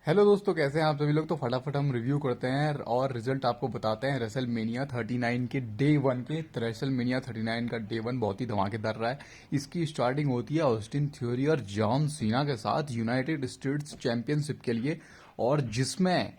Hello दोस्तों, कैसे हैं आप सभी लोग। तो फटाफट हम रिव्यू करते हैं और रिजल्ट आपको बताते हैं रेसल मेनिया 39 के डे वन के। रेसल मेनिया 39 का डे वन बहुत ही धमाकेदार रहा है। इसकी स्टार्टिंग होती है ऑस्टिन थ्योरी और जॉन सीना के साथ यूनाइटेड स्टेट्स चैंपियनशिप के लिए, और जिसमें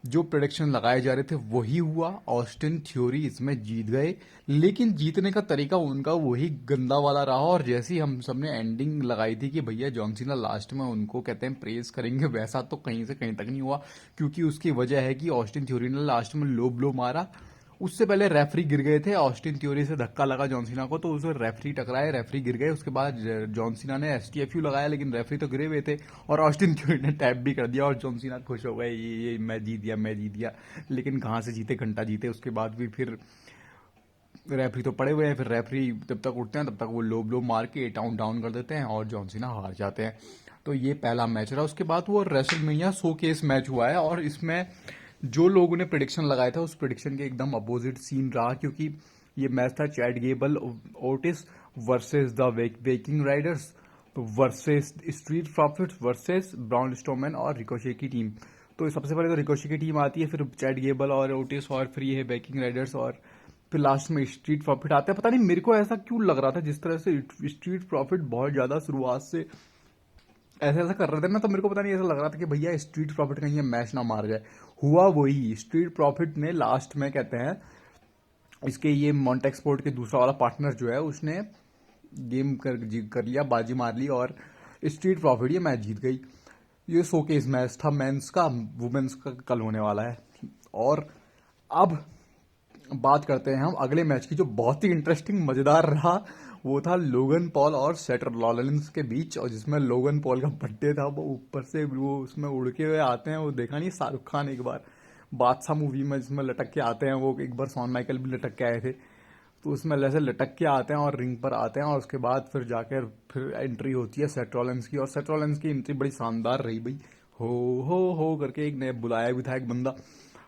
जो प्रेडिक्शन लगाए जा रहे थे वही हुआ। ऑस्टिन थ्योरी इसमें जीत गए, लेकिन जीतने का तरीका उनका वही गंदा वाला रहा। और जैसी हम सबने एंडिंग लगाई थी कि भैया जॉन सीना लास्ट में उनको कहते हैं प्रेज करेंगे, वैसा तो कहीं से कहीं तक नहीं हुआ। क्योंकि उसकी वजह है कि ऑस्टिन थ्योरी ने लास्ट में लो ब्लो मारा। उससे पहले रेफरी गिर गए थे, ऑस्टिन थ्योरी से धक्का लगा जॉन सीना को तो उसे रेफरी टकराए, रेफरी गिर गए। उसके बाद जॉन सीना ने एसटीएफयू लगाया, लेकिन रेफरी तो गिरे हुए थे। और ऑस्टिन थ्योरी ने टैप भी कर दिया और जॉन सीना खुश हो गए, ये मैं जीत गया, मैं जीत गया। लेकिन कहाँ से जीते, घंटा जीते। उसके बाद भी फिर रेफरी तो पड़े हुए हैं, फिर रेफरी जब तक उठते हैं तब तक वो लो ब्लो मार के टाउन डाउन कर देते हैं और जॉन सीना हार जाते हैं। तो ये पहला मैच रहा। उसके बाद वो रेसलमेनिया शोकेस मैच हुआ है, और इसमें जो लोगों ने प्रिडिक्शन लगाया था उस प्रिडिक्शन के एकदम अपोजिट सीन रहा। क्योंकि ये मैच था Chad Gable Otis versus the Viking Raiders versus Street Profits versus Braun Strowman और रिकोशे की टीम। तो सबसे पहले तो रिकोशे की टीम आती है, फिर चैड गेबल और ओटिस, और फिर ये है वेकिंग राइडर्स, और फिर लास्ट में स्ट्रीट प्रॉफिट आते हैं। पता नहीं मेरे को ऐसा क्यों लग रहा था, जिस तरह से स्ट्रीट प्रॉफिट बहुत ज्यादा शुरुआत से ऐसा ऐसा कर रहे थे ना, तो मेरे को पता नहीं ऐसा लग रहा था कि भैया स्ट्रीट प्रॉफिट कहीं ये मैच ना मार जाए। हुआ वही, स्ट्रीट प्रॉफिट ने लास्ट में कहते हैं इसके ये मॉन्टेक स्पोर्ट के दूसरा वाला पार्टनर जो है उसने गेम कर लिया, बाजी मार ली, और स्ट्रीट प्रॉफिट ये मैच जीत गई। ये शोकेस मैच था मेंस का। वुमेन्स का कल होने वाला है। और अब बात करते हैं हम अगले मैच की, जो बहुत ही इंटरेस्टिंग मजेदार रहा। वो था लोगन पॉल और सेट रॉलिंस के बीच, और जिसमें लोगन पॉल का बर्थडे था। वो ऊपर से वो उसमें उड़ के हुए आते हैं, वो देखा नहीं शाहरुख खान एक बार बादशाह मूवी में जिसमें लटक के आते हैं, वो एक बार शॉन माइकल भी लटक के आए थे। तो उसमें ऐसे लटक के आते हैं और रिंग पर आते हैं, और उसके बाद फिर जाकर फिर एंट्री होती है सेट रॉलिंस की। और सेट रॉलिंस की एंट्री बड़ी शानदार रही भाई। हो करके एक ने बुलाया भी था एक बंदा,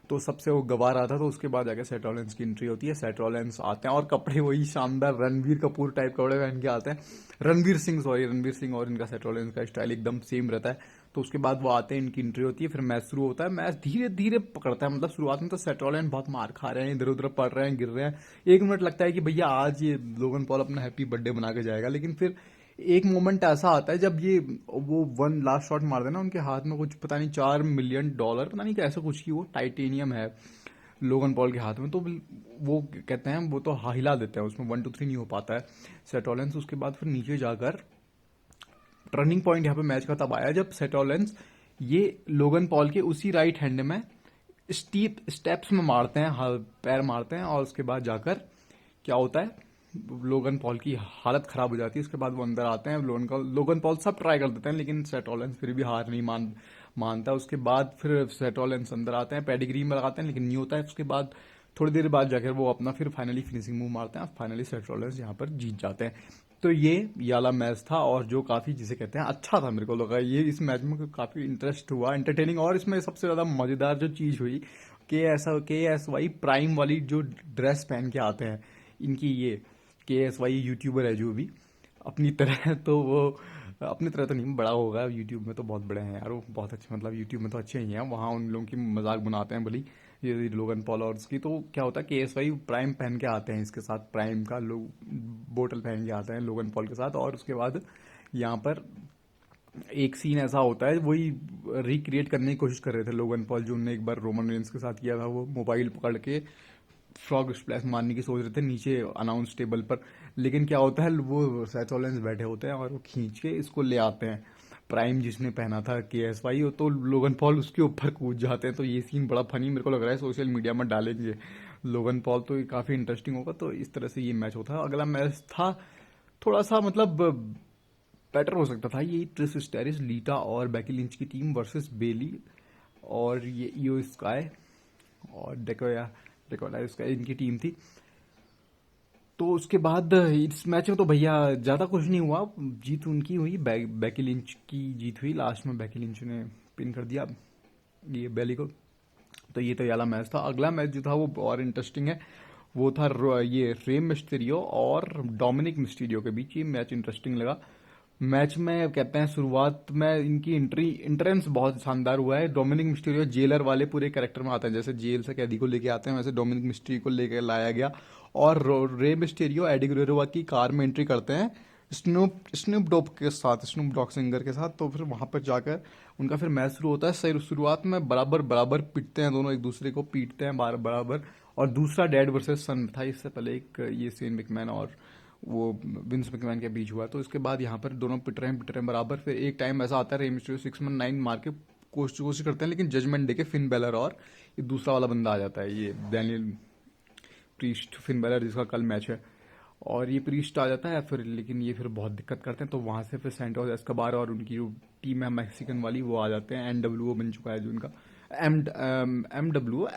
तो सबसे वो गवा रहा था। तो उसके बाद जाके सेट रॉलिंस की एंट्री होती है, सेट रॉलिंस आते हैं और कपड़े वही शानदार रणवीर कपूर टाइप कपड़े पहन के आते हैं। रणवीर सिंह और इनका सेट रॉलिंस का स्टाइल एकदम सेम रहता है। तो उसके बाद वो आते हैं, इनकी एंट्री होती है, फिर मैच शुरू होता है। मैच धीरे धीरे पकड़ता है, मतलब शुरुआत में तो सेट रॉलिंस बहुत मार खा रहे हैं, इधर उधर पड़ रहे हैं, गिर रहे हैं। एक मिनट लगता है कि भैया आज ये लोगन पॉल अपना हैप्पी बर्थडे बना के जाएगा, लेकिन फिर एक मोमेंट ऐसा आता है जब ये वो वन लास्ट शॉट मार देना, उनके हाथ में कुछ पता नहीं $4 मिलियन पता नहीं कैसा कुछ की वो टाइटेनियम है लोगन पॉल के हाथ में। तो वो कहते हैं वो तो हिला देते हैं, उसमें 1 2 3 नहीं हो पाता है सेटोलेंस। उसके बाद फिर नीचे जाकर टर्निंग पॉइंट यहाँ पे मैच का तब आया जब सेटोलेंस ये लोगन पॉल के उसी राइट हैंड में स्टीप स्टेप्स में मारते हैं, पैर मारते हैं, और उसके बाद जाकर क्या होता है, लोगन पॉल की हालत खराब हो जाती है। उसके बाद वो अंदर आते हैं, लोगन पॉल सब ट्राई कर देते हैं, लेकिन सेटोलेंस फिर भी हार नहीं मानता। उसके बाद फिर सेटोलेंस अंदर आते हैं, पेडिग्री में लगाते हैं, लेकिन नहीं होता है। उसके बाद थोड़ी देर बाद जाकर वो अपना फिर फाइनली फिनिशिंग मूव मारते हैं, और फाइनली सेटोलेंस यहाँ पर जीत जाते हैं। तो ये वाला मैच था, और जो काफी जिसे कहते हैं अच्छा था। मेरे को लगा ये इस मैच में काफी इंटरेस्ट हुआ, एंटरटेनिंग। और इसमें सबसे ज्यादा मजेदार जो चीज हुई, के एस वाई प्राइम वाली जो ड्रेस पहन के आते हैं इनकी, ये के एस वाई यूट्यूबर है जो भी अपनी तरह, तो वो अपनी तरह तो नहीं, बड़ा होगा यूट्यूब में तो बहुत बड़े हैं यार वो, बहुत अच्छे, मतलब यूट्यूब में तो अच्छे ही हैं। वहाँ उन लोगों की मजाक बनाते हैं भली, ये लोगन पॉल और उसकी। तो क्या होता है के एस वाई प्राइम पहन के आते हैं, इसके साथ प्राइम का लोग बोतल पहन के आते हैं लोगन पॉल के साथ। और उसके बाद यहाँ पर एक सीन ऐसा होता है, वही रिक्रिएट करने की कोशिश कर रहे थे लोगन पॉल, जो उन्होंने एक बार रोमन रेंस के साथ किया था। वो मोबाइल पकड़ के फ्रॉग स्प्लैश मारने की सोच रहे थे नीचे अनाउंस टेबल पर, लेकिन क्या होता है वो सैथोलेंस बैठे होते हैं और वो खींच के इसको ले आते हैं, प्राइम जिसने पहना था के एस वाई, तो लोगन पॉल उसके ऊपर कूद जाते हैं। तो ये सीन बड़ा फनी मेरे को लग रहा है, सोशल मीडिया में डालेंगे लोगन पॉल, तो ये काफी इंटरेस्टिंग होगा। तो इस तरह से ये मैच होता है। अगला मैच था थोड़ा सा मतलब बेटर हो सकता था, ये ट्रिस स्टेरिस लीटा और बैकी लिंच की टीम वर्सेस बेली और ये ईओ स्काई और डेकोया स्काई, इनकी टीम थी। तो उसके बाद इस मैच में तो भैया ज्यादा कुछ नहीं हुआ, जीत उनकी हुई, बैकी लिंच की जीत हुई। लास्ट में बैकी लिंच ने पिन कर दिया ये बेली को। तो ये तो वाला मैच था। अगला मैच जो था वो और इंटरेस्टिंग है, वो था ये रेम मिस्टीरियो और डोमिनिक मिस्टीरियो के बीच। ये मैच इंटरेस्टिंग लगा। मैच में कहते हैं शुरुआत में इनकी इंट्रेंस बहुत शानदार हुआ है। डोमिनिक मिस्टीरियो जेलर वाले पूरे कैरेक्टर में आते हैं, जैसे जेल से कैदी को लेके आते हैं वैसे डोमिनिक मिस्टीरियो को लेके लाया गया। और रे मिस्टीरियो एडी गुरेरो की कार में एंट्री करते हैं स्नूप डॉग के साथ, स्नूप डॉग सिंगर के साथ। तो फिर वहां पर जाकर उनका फिर मैच शुरू होता है। सही शुरुआत में बराबर बराबर पिटते हैं दोनों, एक दूसरे को पीटते हैं बराबर। और दूसरा डैड वर्सेस सन था, इससे पहले एक ये सेन मैकमैन और वो विंस मैकमैन के बीच हुआ। तो इसके बाद यहाँ पर दोनों पिट रहे हैं बराबर। फिर एक टाइम ऐसा आता है रे मिस्टीरियो 619 मार के कोशिश करते हैं, लेकिन जजमेंट डे के फिन बेलर और ये दूसरा वाला बंदा आ जाता है, ये डैनियल प्रीस्ट, फिन बेलर जिसका कल मैच है। और ये प्रीस्ट आ जाता है फिर, लेकिन ये फिर बहुत दिक्कत करते हैं। तो वहां से फिर सैंटोस एस्कोबार और उनकी जो टीम है मैक्सिकन वाली वो आ जाते हैं। NWO बन चुका है जो उनका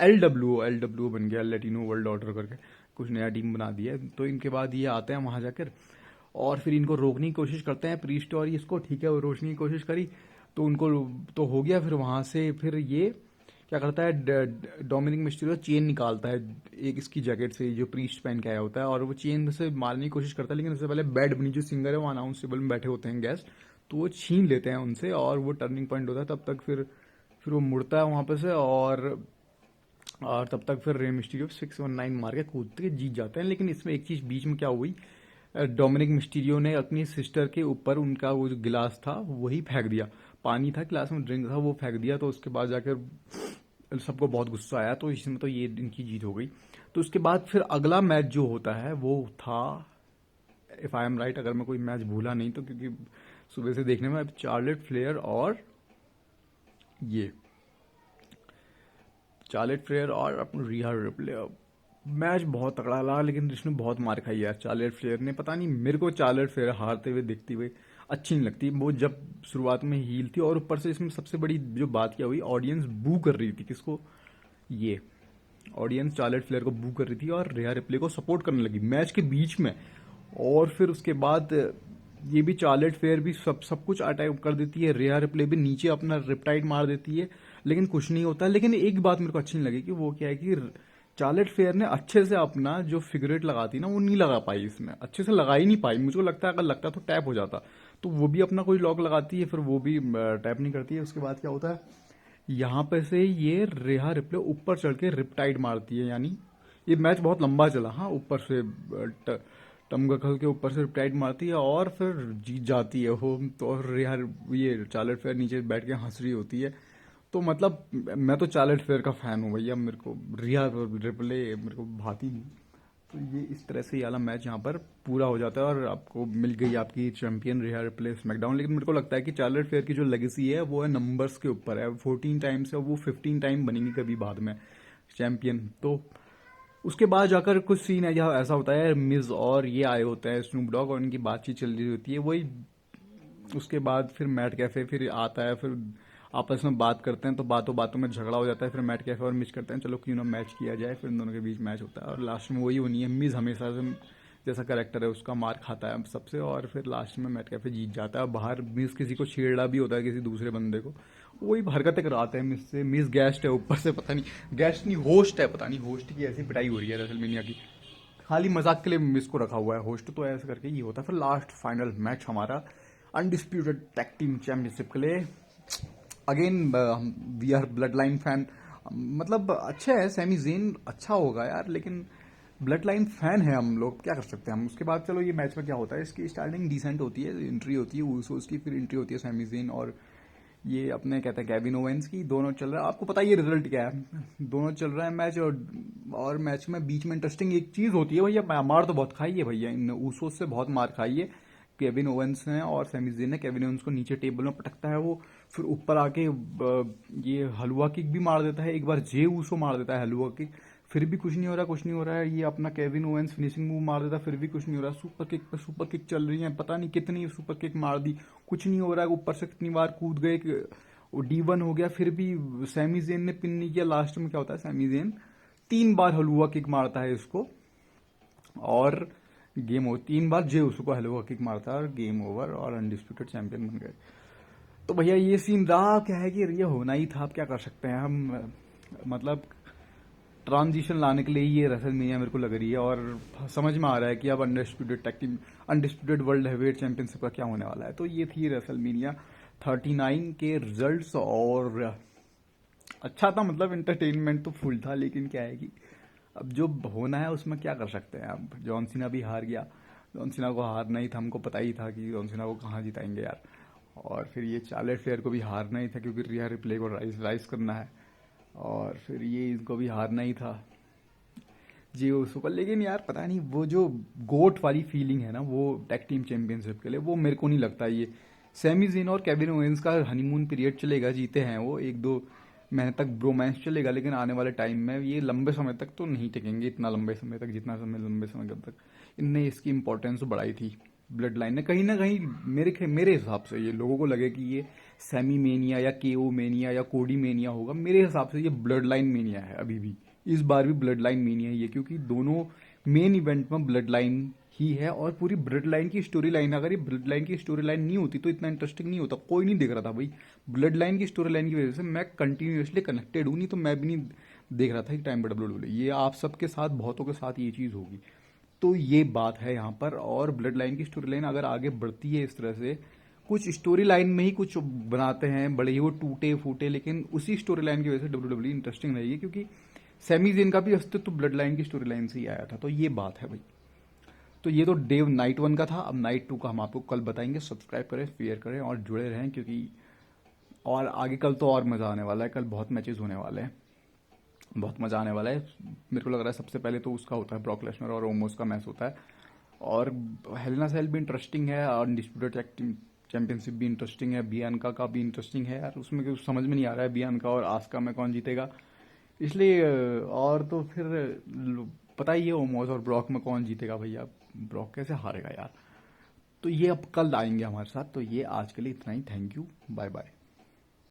एल डब्ल्यू बन गया, लेटिनो वर्ल्ड ऑर्डर करके कुछ नया टीम बना दिया है। तो इनके बाद ये आते हैं वहां जाकर और फिर इनको रोकने की कोशिश करते हैं प्रीस्ट और इसको। ठीक है, वो रोकने की कोशिश करी तो उनको तो हो गया। फिर वहां से फिर ये क्या करता है, डोमिनिक मिस्टीरियो चेन निकालता है एक इसकी जैकेट से जो प्रीस्ट पहन के आया होता है, और वो चेन से मारने की कोशिश करता है। लेकिन उससे पहले बैड बनी जो सिंगर है वो अनाउंस टेबल में बैठे होते हैं गेस्ट, तो वो छीन लेते हैं उनसे और वो टर्निंग पॉइंट होता है। तब तक फिर वो मुड़ता है वहां पर से और तब तक फिर रे मिस्टीरियो 619 मार के कूद के जीत जाते हैं। लेकिन इसमें एक चीज बीच में क्या हुई, डोमिनिक मिस्टीरियो ने अपनी सिस्टर के ऊपर उनका वो जो गिलास था वही फेंक दिया, पानी था गिलास में, ड्रिंक था, वो फेंक दिया। तो उसके बाद जाकर सबको बहुत गुस्सा आया, तो इसमें तो ये इनकी जीत हो गई। तो उसके बाद फिर अगला मैच जो होता है वो था, इफ आई एम राइट, अगर मैं कोई मैच भूला नहीं तो, क्योंकि सुबह से देखने में, चार्लेट फ्लेयर और अपनी रिहा रिप्ले। मैच बहुत तगड़ा लगा, लेकिन इसने बहुत मार खाई यार चार्लेट फ्लेयर ने। पता नहीं, मेरे को चार्लेट फ्लेयर हारते हुए देखती हुए अच्छी नहीं लगती। वो जब शुरुआत में हील थी, और ऊपर से इसमें सबसे बड़ी जो बात क्या हुई, ऑडियंस बू कर रही थी किसको, ये ऑडियंस चार्लेट फ्लेयर को बू कर रही थी और रिहा रिप्ले को सपोर्ट करने लगी मैच के बीच में। और फिर उसके बाद ये भी चार्लेट फेयर भी सब कुछ अटैक कर देती है, रिहा रिप्ले भी नीचे अपना रिपटाइड मार देती है, लेकिन कुछ नहीं होता। लेकिन एक बात मेरे को अच्छी नहीं लगी कि वो क्या है कि चार्लेट फेयर ने अच्छे से अपना जो फिगरेट लगाती ना वो नहीं लगा पाई, इसमें अच्छे से लगा ही नहीं पाई। मुझको लगता है अगर लगता तो टैप हो जाता। तो वो भी अपना कोई लॉक लगाती है, फिर वो भी टैप नहीं करती है। उसके बाद क्या होता है, यहाँ पे से ये रिहा रिप्ले ऊपर चढ़ के रिपटाइड मारती है, यानी ये मैच बहुत लंबा चला। हाँ, ऊपर से टमगखल के ऊपर से रिपटाइड मारती है और फिर जीत जाती है वो। तो रिहा ये चार्लेट फेयर नीचे बैठ के हंस रही होती है। तो मतलब मैं तो चार्लेट फेयर का फैन हूँ भैया, मेरे को रिहा रिप्ले मेरे को भाती नहीं। तो ये इस तरह से ये वाला मैच यहाँ पर पूरा हो जाता है और आपको मिल गई आपकी चैंपियन रिहा रिप्ले स्मैकडाउन। लेकिन मेरे को लगता है कि चार्लेट फेयर की जो लेगेसी है वो है नंबर्स के ऊपर है, 14 टाइम से वो 15 टाइम बनेंगी कभी बाद में चैंपियन। तो उसके बाद जाकर कुछ सीन है जहाँ ऐसा होता है, मिज और ये आए होते हैं स्नूप डॉग और उनकी बातचीत चल रही होती है वही। उसके बाद फिर मैट कैफे फिर आता है, फिर आपस में बात करते हैं, तो बातों बातों में झगड़ा हो जाता है। फिर मैट कैफे और मिस करते हैं चलो क्यों ना मैच किया जाए, फिर इन दोनों के बीच मैच होता है और लास्ट में वही होनी है। मिस हमेशा से जैसा करेक्टर है उसका मार खाता है सबसे, और फिर लास्ट में मैट कैफे जीत जाता है। बाहर मिस किसी को छेड़ा भी होता है, किसी दूसरे बंदे को, वही हरकतें कराते हैं मिस से। मिस गेस्ट है ऊपर से, पता नहीं गेस्ट नहीं होस्ट है, पता नहीं होस्ट की ऐसी पिटाई हो रही है रेसलमेनिया की, खाली मजाक के लिए मिस को रखा हुआ है होस्ट। तो ऐसे करके ये होता है। फिर लास्ट फाइनल मैच हमारा अनडिस्प्यूटेड टैग टीम चैंपियनशिप के लिए। Again we are blood line fan, मतलब अच्छा है, सैमी जेन अच्छा होगा यार, लेकिन ब्लड लाइन फैन है हम लोग, क्या कर सकते हैं हम। उसके बाद चलो ये मैच में क्या होता है, इसकी स्टार्टिंग डिसेंट होती है, एंट्री होती है ऊसोस की, फिर एंट्री होती है सैमी जेन और ये अपने कहते हैं केविन ओवेंस की। दोनों चल रहा है, आपको पता ही है रिजल्ट क्या है, दोनों चल रहा है मैच। और मैच में बीच में इंटरेस्टिंग एक चीज होती है भैया, मार तो बहुत खाई है भैया, इन ऊसोस से बहुत मार खाई है केविन ओवेंस ने और सैमी जेन ने। केविन ओवेंस को नीचे टेबल में पटकता है वो, फिर ऊपर आके ये हलवा किक भी मार देता है, एक बार जे ऊसो मार देता है हलवा किक, फिर भी कुछ नहीं हो रहा है। ये अपना केविन ओवेंस फिनिशिंग मूव मार देता है, फिर भी कुछ नहीं हो रहा। सुपर किक पे सुपर किक चल रही है, पता नहीं कितनी सुपर किक मार दी, कुछ नहीं हो रहा है। ऊपर से कितनी बार कूद गए, D1 हो गया, फिर भी सैमी जेन ने पिन नहीं किया। लास्ट में क्या होता है, सैमी जेन 3 बार हलवा किक मारता है इसको और गेम हो, 3 बार जे उसको हलवा किक मारता है और गेम ओवर और अनडिस्प्यूटेड चैंपियन बन गए। तो भैया ये सीन रहा, क्या है कि ये होना ही था, अब क्या कर सकते हैं हम। मतलब ट्रांजिशन लाने के लिए ये रेसलमेनिया मेरे को लग रही है, और समझ में आ रहा है कि अब undisputed tag team, undisputed world heavyweight championship का क्या होने वाला है। तो ये थी रेसलमेनिया 39 के रिजल्ट्स, और अच्छा था, मतलब एंटरटेनमेंट तो फुल था, लेकिन क्या है कि अब जो होना है उसमें क्या कर सकते हैं। अब जॉन सीना भी हार गया, जॉन सीना को हारना ही था, हमको पता ही था कि जॉन सीना को कहाँ जिताएंगे यार। और फिर ये चार्लेट फ्लेयर को भी हारना ही था, क्योंकि रिया रिप्ले को राइज करना है, और फिर ये इनको भी हारना ही था जी उसको पर। लेकिन यार पता नहीं, वो जो गोट वाली फीलिंग है ना वो टैग टीम चैंपियनशिप के लिए, वो मेरे को नहीं लगता। ये सैमी ज़ेन और केविन ओवेंस का हनीमून पीरियड चलेगा, जीते हैं वो 1-2 महीने तक ब्रोमांस चलेगा, लेकिन आने वाले टाइम में ये लंबे समय तक तो नहीं टिकेंगे, इतना लंबे समय तक, जितना समय लंबे समय तक इनने इसकी इंपॉर्टेंस बढ़ाई थी ब्लड लाइन ने कहीं ना कहीं। मेरे हिसाब से ये लोगों को लगे कि ये सेमी मेनिया या केओ मेनिया या कोडी मेनिया होगा, मेरे हिसाब से ये ब्लड लाइन मेनिया है अभी भी। इस बार भी ब्लड लाइन मेनिया ही है, क्योंकि दोनों मेन इवेंट में ब्लड लाइन ही है, और पूरी ब्लड लाइन की स्टोरी लाइन, अगर ये ब्लड लाइन की स्टोरी लाइन नहीं होती तो इतना इंटरेस्टिंग नहीं होता, कोई नहीं देख रहा था भाई। ब्लड लाइन की स्टोरी लाइन की वजह से मैं कंटिन्यूसली कनेक्टेड हूँ, नहीं तो मैं भी नहीं देख रहा था कि टाइम WWE। ये आप सबके साथ, बहुतों के साथ ये चीज़ होगी, तो ये बात है यहाँ पर। और ब्लड लाइन की स्टोरी लाइन अगर आगे बढ़ती है इस तरह से, कुछ स्टोरी लाइन में ही कुछ बनाते हैं बड़े ही वो टूटे फूटे, लेकिन उसी स्टोरी लाइन की वजह से WWE इंटरेस्टिंग रहेगी, क्योंकि सैमी ज़ेन का भी अस्तित्व ब्लड लाइन की स्टोरी लाइन से ही आया था। तो ये बात है भाई। तो ये तो डे नाइट 1 का था, अब नाइट 2 का हम आपको कल बताएंगे। सब्सक्राइब करें, शेयर करें और जुड़े रहें, क्योंकि और आगे कल तो और मज़ा आने वाला है। कल बहुत मैचेस होने वाले हैं, बहुत मज़ा आने वाला है। मेरे को लग रहा है सबसे पहले तो उसका होता है, ब्रॉक लेसनर और ओमोस का मैच होता है, और हेल इन अ सेल भी इंटरेस्टिंग है, और अनडिस्प्यूटेड टैग टीम चैंपियनशिप भी इंटरेस्टिंग है, बियांका का भी इंटरेस्टिंग है यार। उसमें कुछ समझ में नहीं आ रहा है बियांका और आस्का में कौन जीतेगा, इसलिए और तो फिर पता ही है ओमोस और ब्रॉक में कौन जीतेगा भैया, ब्रॉक कैसे हारेगा यार। तो ये अब कल आएंगे हमारे साथ। तो ये आज के लिए इतना ही, थैंक यू, बाय बाय।